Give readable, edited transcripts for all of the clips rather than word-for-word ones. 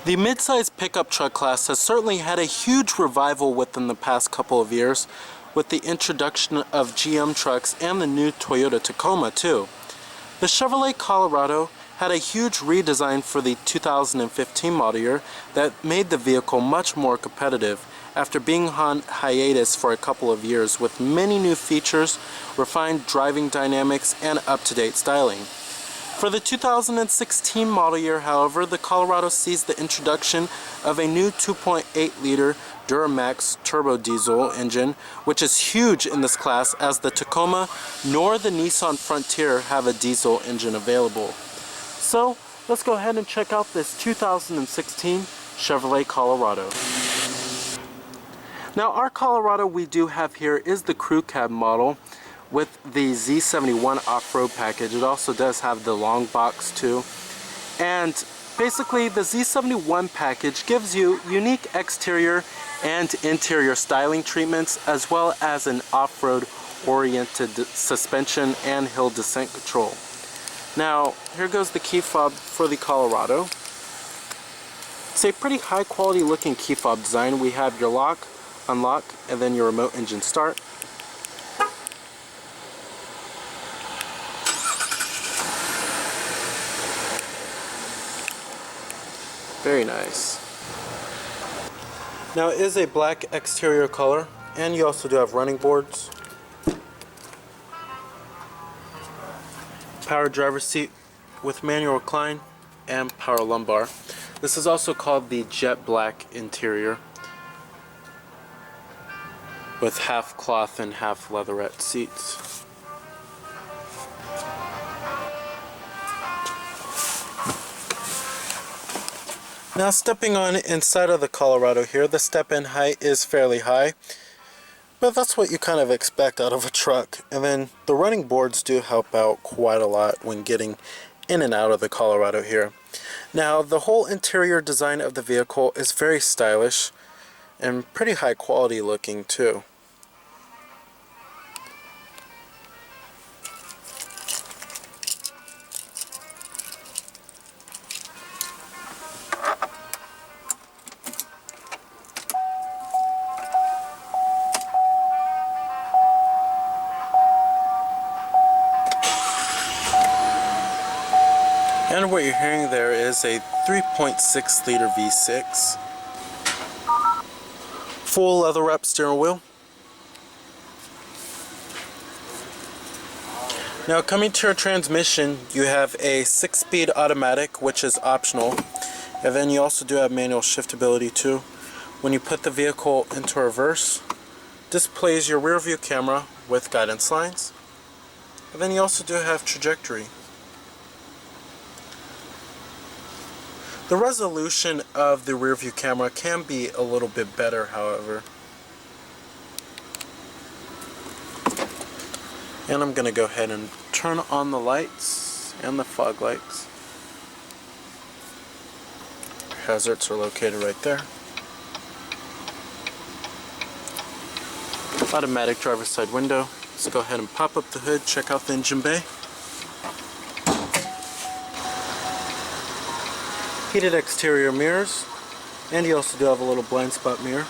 The mid-size pickup truck class has certainly had a huge revival within the past couple of years with the introduction of GM trucks and the new Toyota Tacoma too. The Chevrolet Colorado had a huge redesign for the 2015 model year that made the vehicle much more competitive after being on hiatus for a couple of years with many new features, refined driving dynamics, and up-to-date styling. For the 2016 model year, however, the Colorado sees the introduction of a new 2.8-liter Duramax turbo diesel engine, which is huge in this class as the Tacoma nor the Nissan Frontier have a diesel engine available. So let's go ahead and check out this 2016 Chevrolet Colorado. Now our Colorado we do have here is the crew cab model with the Z71 off-road package. It also does have the long box too. And basically the Z71 package gives you unique exterior and interior styling treatments as well as an off-road oriented suspension and hill descent control. Now here goes the key fob for the Colorado. It's a pretty high quality looking key fob design. We have your lock, unlock, and then your remote engine start. Very nice. Now it is a black exterior color, and you also do have running boards. Power driver's seat with manual recline and power lumbar. This is also called the jet black interior with half cloth and half leatherette seats. Now stepping on inside of the Colorado here, the step-in height is fairly high, but that's what you kind of expect out of a truck. And then the running boards do help out quite a lot when getting in and out of the Colorado here. Now the whole interior design of the vehicle is very stylish and pretty high quality looking too. And what you're hearing there is a 3.6 liter V6. Full leather wrap steering wheel. Now coming to your transmission, you have a 6-speed automatic, which is optional. And then you also do have manual shiftability too. When you put the vehicle into reverse, displays your rear view camera with guidance lines. And then you also do have trajectory. The resolution of the rear view camera can be a little bit better, however. And I'm going to go ahead and turn on the lights and the fog lights. Hazards are located right there. Automatic driver's side window. Let's go ahead and pop up the hood, check out the engine bay. Heated exterior mirrors, and you also do have a little blind spot mirror.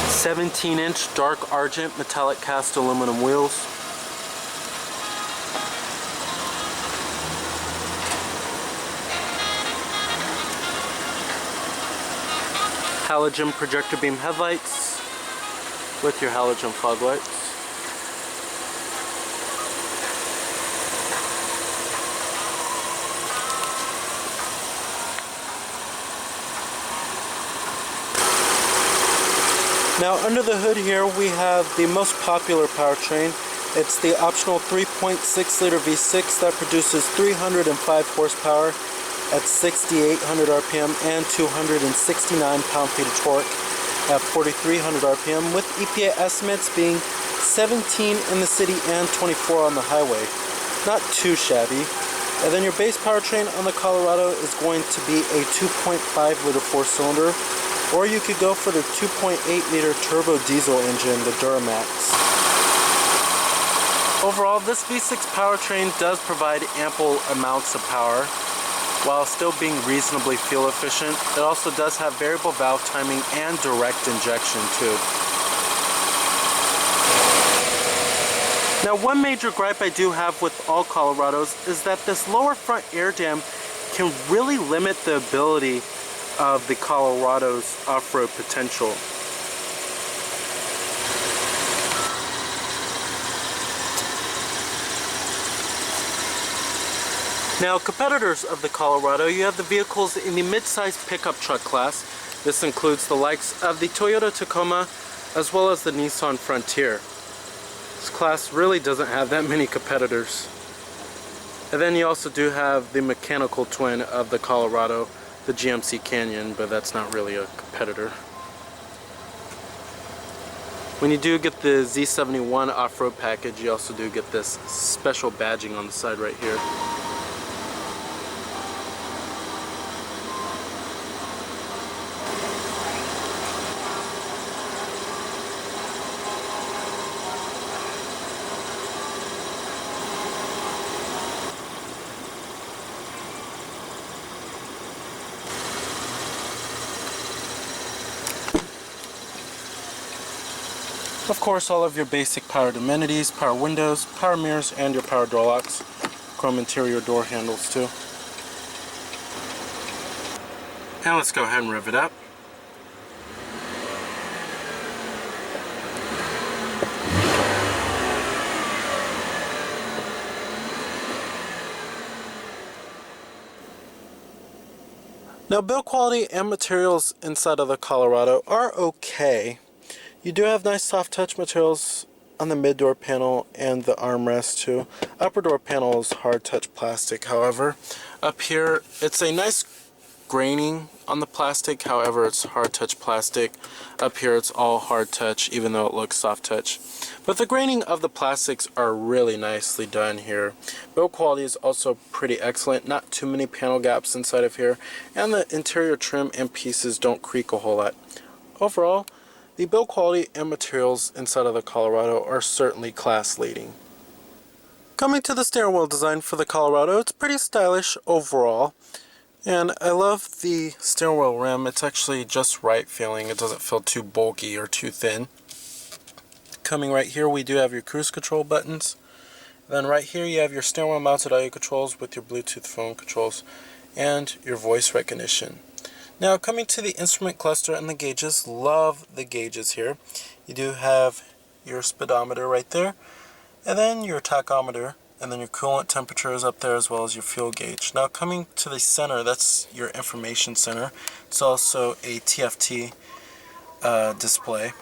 "17-inch dark argent metallic cast aluminum wheels. Halogen projector beam headlights with your halogen fog lights. Now under the hood here we have the most popular powertrain. It's the optional 3.6 liter V6 that produces 305 horsepower at 6,800 RPM and 269 pound-feet of torque at 4,300 RPM, with EPA estimates being 17 in the city and 24 on the highway. Not too shabby. And then your base powertrain on the Colorado is going to be a 2.5 liter 4-cylinder, or you could go for the 2.8 liter turbo diesel engine, the Duramax. Overall, this V6 powertrain does provide ample amounts of power while still being reasonably fuel efficient. It also does have variable valve timing and direct injection too. Now, one major gripe I do have with all Colorados is that this lower front air dam can really limit the ability of the Colorado's off-road potential. Now, competitors of the Colorado, you have the vehicles in the mid-size pickup truck class. This includes the likes of the Toyota Tacoma as well as the Nissan Frontier. This class really doesn't have that many competitors. And then you also do have the mechanical twin of the Colorado, the GMC Canyon, but that's not really a competitor. When you do get the Z71 off-road package, you also do get this special badging on the side right here. Of course, all of your basic powered amenities, power windows, power mirrors, and your power door locks. Chrome interior door handles too. And let's go ahead and rev it up. Now, build quality and materials inside of the Colorado are okay. You do have nice soft touch materials on the mid door panel and the armrest too. Upper door panel is hard touch plastic, however. Up here, it's a nice graining on the plastic, however it's hard touch plastic. Up here it's all hard touch, even though it looks soft touch. But the graining of the plastics are really nicely done here. Build quality is also pretty excellent, not too many panel gaps inside of here, and the interior trim and pieces don't creak a whole lot. Overall, the build quality and materials inside of the Colorado are certainly class leading. Coming to the stairwell design for the Colorado, it's pretty stylish overall. And I love the stairwell rim. It's actually just right feeling. It doesn't feel too bulky or too thin. Coming right here, we do have your cruise control buttons. Then right here you have your stairwell mounted audio controls with your Bluetooth phone controls and your voice recognition. Now, coming to the instrument cluster and the gauges, love the gauges here. You do have your speedometer right there, and then your tachometer, and then your coolant temperature is up there as well as your fuel gauge. Now, coming to the center, that's your information center. It's also a TFT display.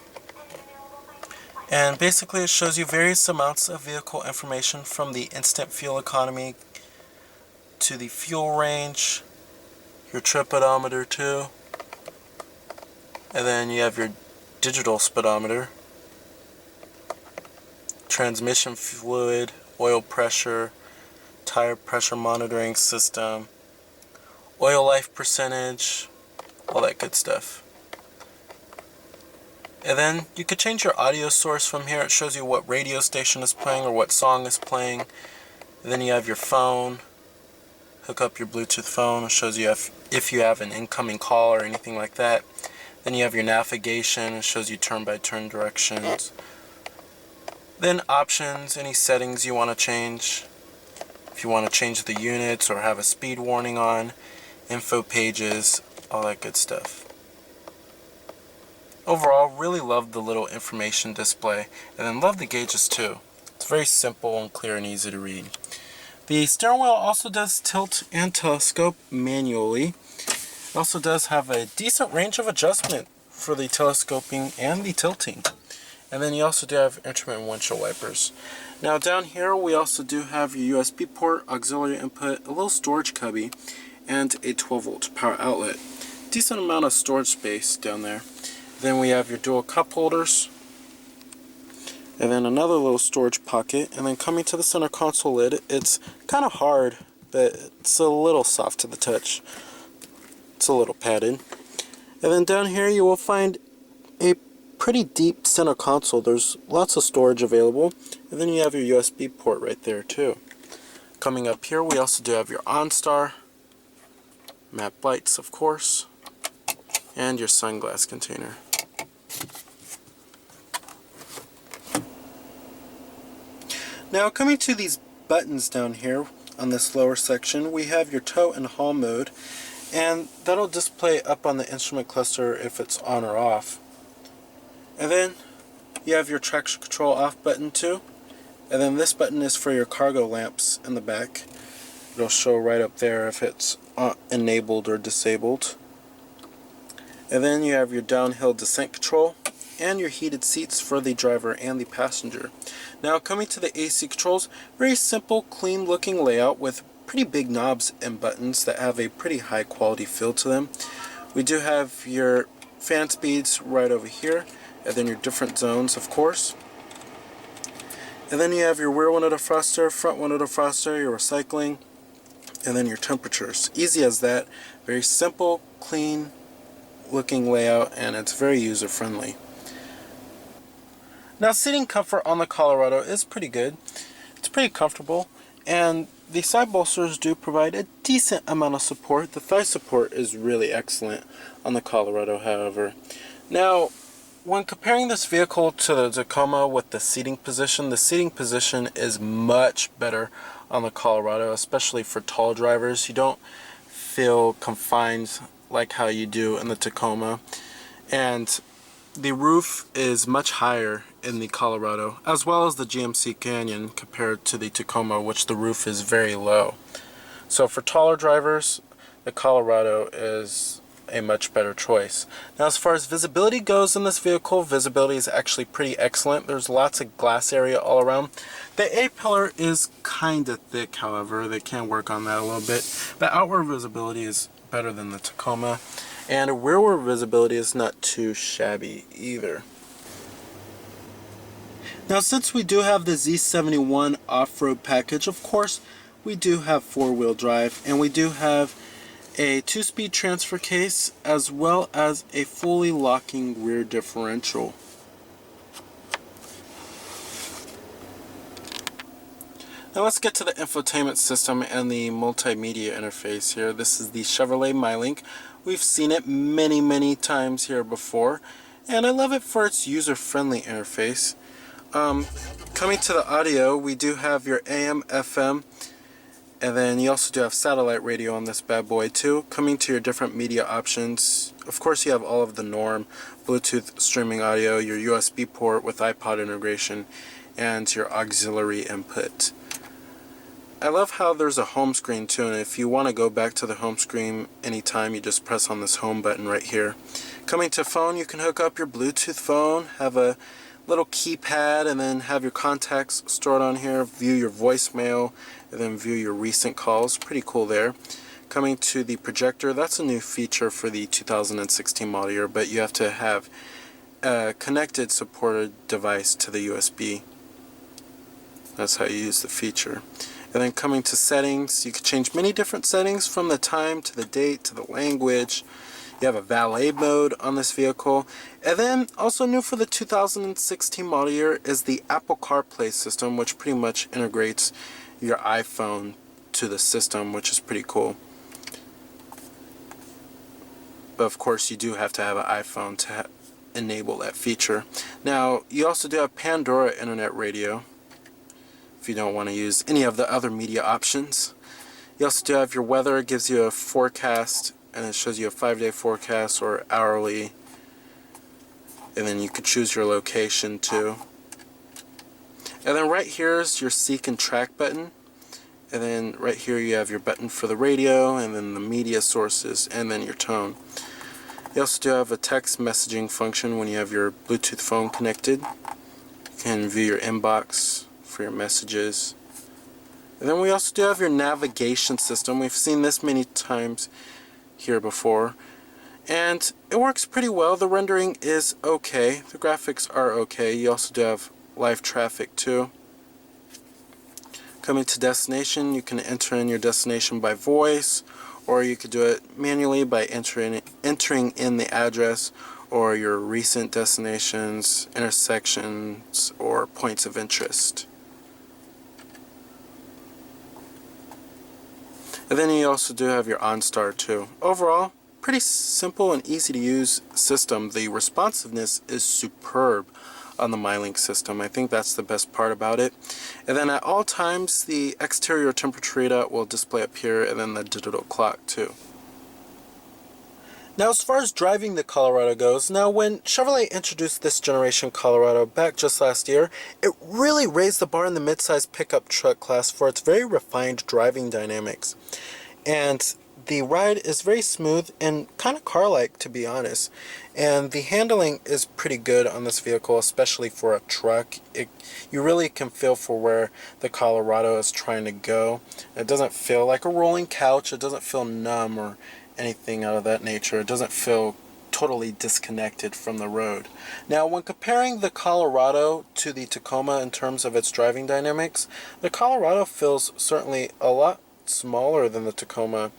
And basically it shows you various amounts of vehicle information from the instant fuel economy to the fuel range, your trip odometer too, and then you have your digital speedometer, transmission fluid, oil pressure, tire pressure monitoring system, oil life percentage, all that good stuff. And then you could change your audio source from here. It shows you what radio station is playing or what song is playing. And then you have your phone. Hook up your Bluetooth phone. It shows you if you have an incoming call or anything like that. Then you have your navigation. It shows you turn-by-turn directions. Then options, any settings you want to change. If you want to change the units or have a speed warning on. Info pages, all that good stuff. Overall, really love the little information display, and then love the gauges too. It's very simple and clear and easy to read. The steering wheel also does tilt and telescope manually. It also does have a decent range of adjustment for the telescoping and the tilting. And then you also do have intermittent windshield wipers. Now down here we also do have your USB port, auxiliary input, a little storage cubby, and a 12-volt power outlet. Decent amount of storage space down there. Then we have your dual cup holders, and then another little storage pocket, and then coming to the center console lid, it's kind of hard but it's a little soft to the touch. It's a little padded. And then down here you will find a pretty deep center console. There's lots of storage available. And then you have your USB port right there too. Coming up here we also do have your OnStar, map lights of course, and your sunglass container. Now coming to these buttons down here on this lower section, we have your tow and haul mode, and that'll display up on the instrument cluster if it's on or off. And then you have your traction control off button too, and then this button is for your cargo lamps in the back. It'll show right up there if it's enabled or disabled. And then you have your downhill descent control and your heated seats for the driver and the passenger. Now coming to the AC controls, very simple, clean looking layout with pretty big knobs and buttons that have a pretty high quality feel to them. We do have your fan speeds right over here, and then your different zones of course. And then you have your rear window defroster, front window defroster, your recycling, and then your temperatures. Easy as that. Very simple, clean looking layout, and it's very user friendly. Now seating comfort on the Colorado is pretty good. It's pretty comfortable, and the side bolsters do provide a decent amount of support. The thigh support is really excellent on the Colorado, however. Now when comparing this vehicle to the Tacoma with the seating position is much better on the Colorado, especially for tall drivers. You don't feel confined like how you do in the Tacoma, and the roof is much higher in the Colorado, as well as the GMC Canyon compared to the Tacoma, which the roof is very low. So for taller drivers, the Colorado is a much better choice. Now as far as visibility goes in this vehicle, visibility is actually pretty excellent. There's lots of glass area all around. The A-pillar is kind of thick, however. They can work on that a little bit. But outward visibility is better than the Tacoma, and rearward visibility is not too shabby either. Now since we do have the Z71 off-road package, of course we do have four-wheel drive, and we do have a 2-speed transfer case as well as a fully locking rear differential. Now let's get to the infotainment system and the multimedia interface here. This is the Chevrolet MyLink. We've seen it many times here before, and I love it for its user-friendly interface. Coming to the audio, we do have your AM, FM, and then you also do have satellite radio on this bad boy too. Coming to your different media options, of course you have all of the norm, Bluetooth streaming audio, your USB port with iPod integration, and your auxiliary input. I love how there's a home screen too, and if you want to go back to the home screen anytime, you just press on this home button right here. Coming to phone, you can hook up your Bluetooth phone, have a little keypad, and then have your contacts stored on here, view your voicemail, and then view your recent calls. Pretty cool there. Coming to the projector, that's a new feature for the 2016 model year, but you have to have a connected supported device to the USB. That's how you use the feature. And then coming to settings, you can change many different settings from the time to the date to the language. You have a valet mode on this vehicle. And then also new for the 2016 model year is the Apple Carplay system, which pretty much integrates your iPhone to the system, which is pretty cool. But of course you do have to have an iPhone to enable that feature. Now you also do have Pandora Internet Radio if you don't want to use any of the other media options. You also do have your weather. It gives you a forecast, and it shows you a 5-day forecast or hourly, and then you could choose your location too. And then right here is your seek and track button, and then right here you have your button for the radio, and then the media sources, and then your tone. You also do have a text messaging function when you have your Bluetooth phone connected. You can view your inbox for your messages. And then we also do have your navigation system. We've seen this many times here before, and it works pretty well. The rendering is okay. The graphics are okay. You also do have live traffic too. Coming to destination, you can enter in your destination by voice, or you could do it manually by entering in the address or your recent destinations, intersections, or points of interest. And then you also do have your OnStar too. Overall, pretty simple and easy to use system. The responsiveness is superb on the MyLink system. I think that's the best part about it. And then at all times, the exterior temperature readout will display up here, and then the digital clock too. Now, as far as driving the Colorado goes, now when Chevrolet introduced this generation Colorado back just last year, it really raised the bar in the midsize pickup truck class for its very refined driving dynamics. And the ride is very smooth and kind of car-like, to be honest. And the handling is pretty good on this vehicle, especially for a truck. You really can feel for where the Colorado is trying to go. It doesn't feel like a rolling couch. It doesn't feel numb or anything out of that nature. It doesn't feel totally disconnected from the road. Now, when comparing the Colorado to the Tacoma in terms of its driving dynamics, the Colorado feels certainly a lot smaller than the Tacoma,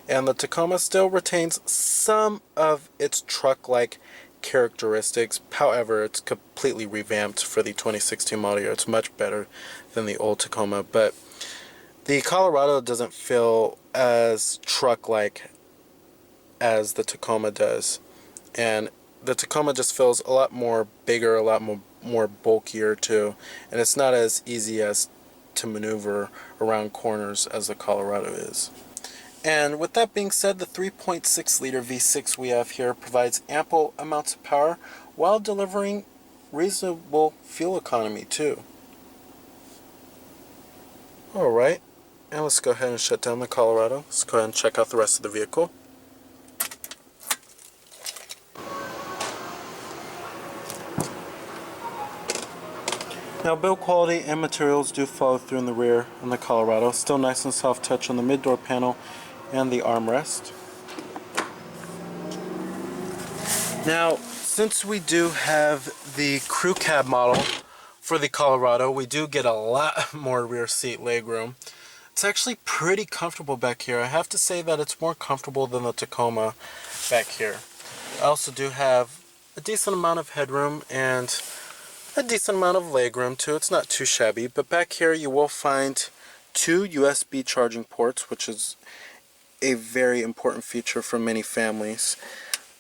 and the Tacoma still retains some of its truck-like characteristics. However, it's completely revamped for the 2016 model year. It's much better than the old Tacoma, but the Colorado doesn't feel as truck-like as the Tacoma does, and the Tacoma just feels a lot more bigger, a lot more bulkier too, and it's not as easy as to maneuver around corners as the Colorado is. And with that being said, the 3.6 liter V6 we have here provides ample amounts of power while delivering reasonable fuel economy too. Alright, and let's go ahead and shut down the Colorado. Let's go ahead and check out the rest of the vehicle. Now, build quality and materials do follow through in the rear on the Colorado. Still nice and soft touch on the mid-door panel and the armrest. Now, since we do have the crew cab model for the Colorado, we do get a lot more rear seat legroom. It's actually pretty comfortable back here. I have to say that it's more comfortable than the Tacoma back here. I also do have a decent amount of headroom and a decent amount of legroom too. It's not too shabby, but back here you will find 2 USB charging ports, which is a very important feature for many families.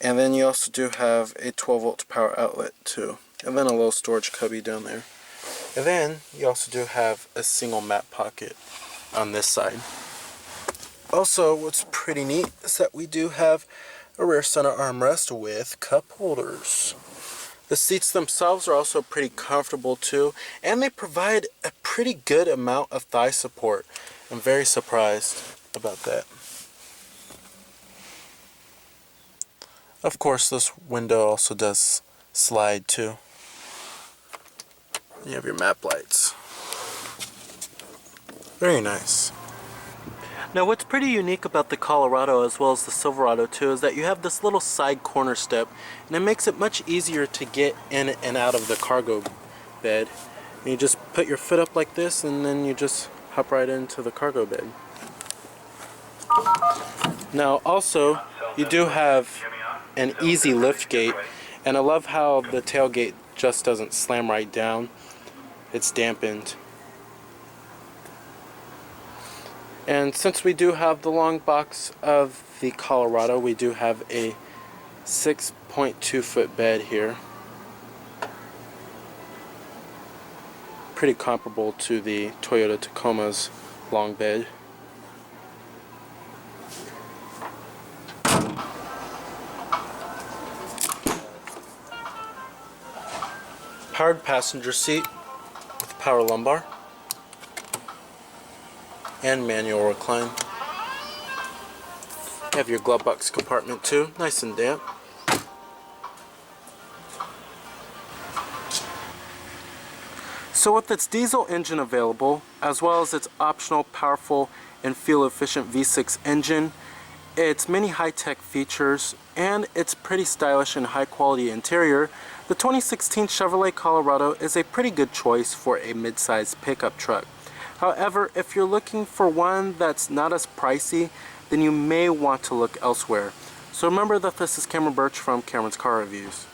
And then you also do have a 12-volt power outlet too, and then a little storage cubby down there. And then you also do have a single mat pocket on this side. Also, what's pretty neat is that we do have a rear center armrest with cup holders. The seats themselves are also pretty comfortable too, and they provide a pretty good amount of thigh support. I'm very surprised about that. Of course, this window also does slide too. You have your map lights. Very nice. Now, what's pretty unique about the Colorado as well as the Silverado too is that you have this little side corner step, and it makes it much easier to get in and out of the cargo bed. And you just put your foot up like this, and then you just hop right into the cargo bed. Now, also, you do have an easy lift gate, and I love how the tailgate just doesn't slam right down. It's dampened. And since we do have the long box of the Colorado, we do have a 6.2 foot bed here. Pretty comparable to the Toyota Tacoma's long bed. Powered passenger seat with power lumbar and manual recline. You have your glove box compartment too, nice and damp. So with its diesel engine available, as well as its optional powerful and fuel-efficient V6 engine, its many high-tech features, and its pretty stylish and high-quality interior, the 2016 Chevrolet Colorado is a pretty good choice for a mid-size pickup truck. However, if you're looking for one that's not as pricey, then you may want to look elsewhere. So remember that this is Cameron Birch from Cameron's Car Reviews.